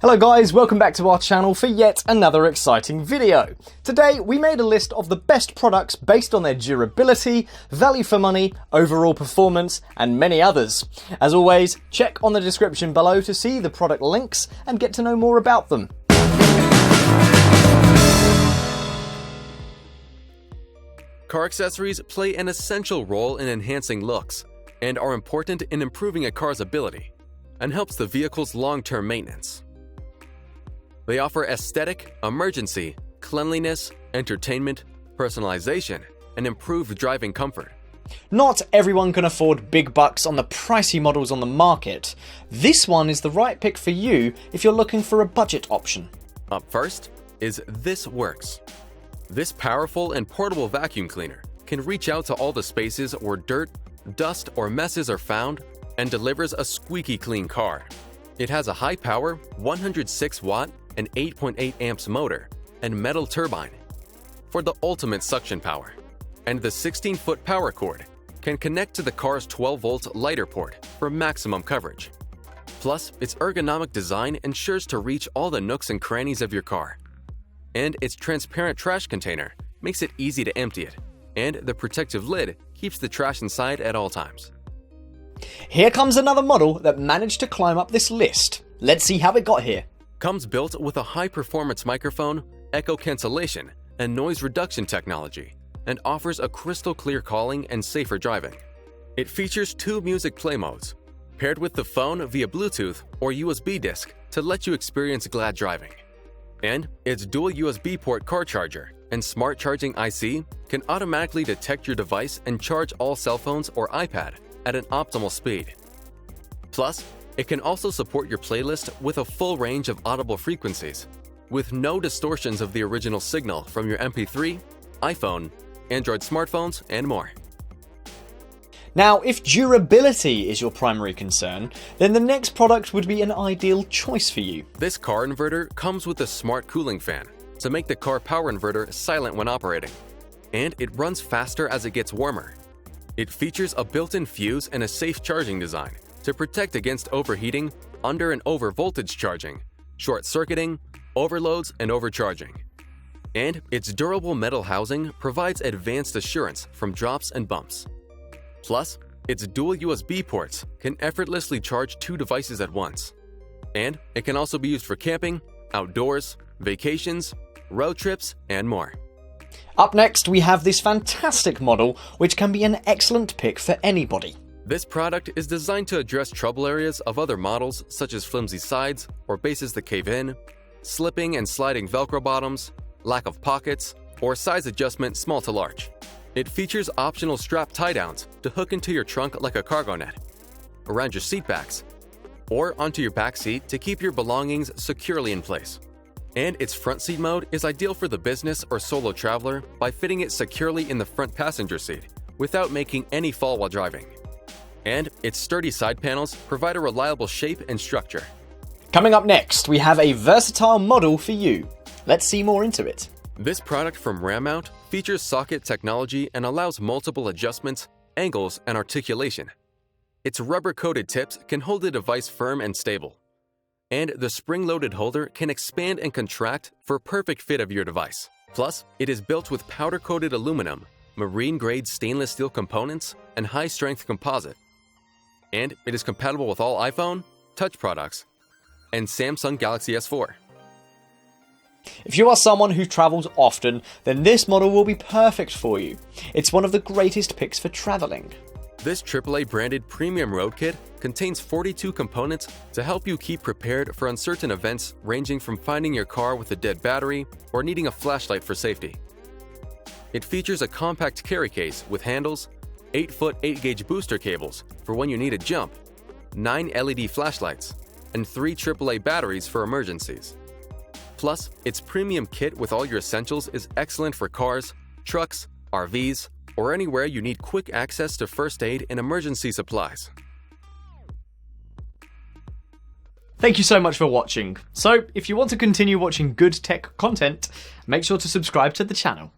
Hello guys, welcome back to our channel for yet another exciting video. Today we made a list of the best products based on their durability, value for money, overall performance and many others. As always, check on the description below to see the product links and get to know more about them. Car accessories play an essential role in enhancing looks and are important in improving a car's ability and helps the vehicle's long-term maintenance. They offer aesthetic, emergency, cleanliness, entertainment, personalization, and improved driving comfort. Not everyone can afford big bucks on the pricey models on the market. This one is the right pick for you if you're looking for a budget option. Up first is ThisWorx. This powerful and portable vacuum cleaner can reach out to all the spaces where dirt, dust, or messes are found and delivers a squeaky clean car. It has a high-power 106-watt and 8.8 amps motor and metal turbine for the ultimate suction power, and the 16-foot power cord can connect to the car's 12-volt lighter port for maximum coverage. Plus, its ergonomic design ensures to reach all the nooks and crannies of your car. And its transparent trash container makes it easy to empty it, and the protective lid keeps the trash inside at all times. Here comes another model that managed to climb up this list. Let's see how it got here. Comes built with a high-performance microphone, echo cancellation, and noise reduction technology, and offers a crystal clear calling and safer driving. It features 2 music play modes, paired with the phone via Bluetooth or USB disc to let you experience glad driving. And its dual USB port car charger and smart charging IC can automatically detect your device and charge all cell phones or iPad at an optimal speed. Plus, it can also support your playlist with a full range of audible frequencies, with no distortions of the original signal from your MP3, iPhone, Android smartphones, and more. Now, if durability is your primary concern, then the next product would be an ideal choice for you. This car inverter comes with a smart cooling fan to make the car power inverter silent when operating, and it runs faster as it gets warmer. It features a built-in fuse and a safe charging design to protect against overheating, under and over voltage charging, short-circuiting, overloads, and overcharging. And its durable metal housing provides advanced assurance from drops and bumps. Plus, its dual USB ports can effortlessly charge 2 devices at once. And it can also be used for camping, outdoors, vacations, road trips, and more. Up next, we have this fantastic model, which can be an excellent pick for anybody. This product is designed to address trouble areas of other models such as flimsy sides or bases that cave in, slipping and sliding Velcro bottoms, lack of pockets, or size adjustment small to large. It features optional strap tie-downs to hook into your trunk like a cargo net, around your seat backs, or onto your back seat to keep your belongings securely in place. And its front seat mode is ideal for the business or solo traveler by fitting it securely in the front passenger seat without making any fall while driving. And its sturdy side panels provide a reliable shape and structure. Coming up next, we have a versatile model for you. Let's see more into it. This product from Rammount features socket technology and allows multiple adjustments, angles, and articulation. Its rubber-coated tips can hold the device firm and stable. And the spring-loaded holder can expand and contract for a perfect fit of your device. Plus, it is built with powder-coated aluminum, marine-grade stainless steel components, and high-strength composite. And it is compatible with all iPhone, Touch products, and Samsung Galaxy S4. If you are someone who travels often, then this model will be perfect for you. It's one of the greatest picks for traveling. This AAA branded premium road kit contains 42 components to help you keep prepared for uncertain events ranging from finding your car with a dead battery or needing a flashlight for safety. It features a compact carry case with handles, 8-foot 8-gauge booster cables for when you need a jump, 9 LED flashlights, and 3 AAA batteries for emergencies. Plus, its premium kit with all your essentials is excellent for cars, trucks, RVs, or anywhere you need quick access to first aid and emergency supplies. Thank you so much for watching. So, if you want to continue watching good tech content, make sure to subscribe to the channel.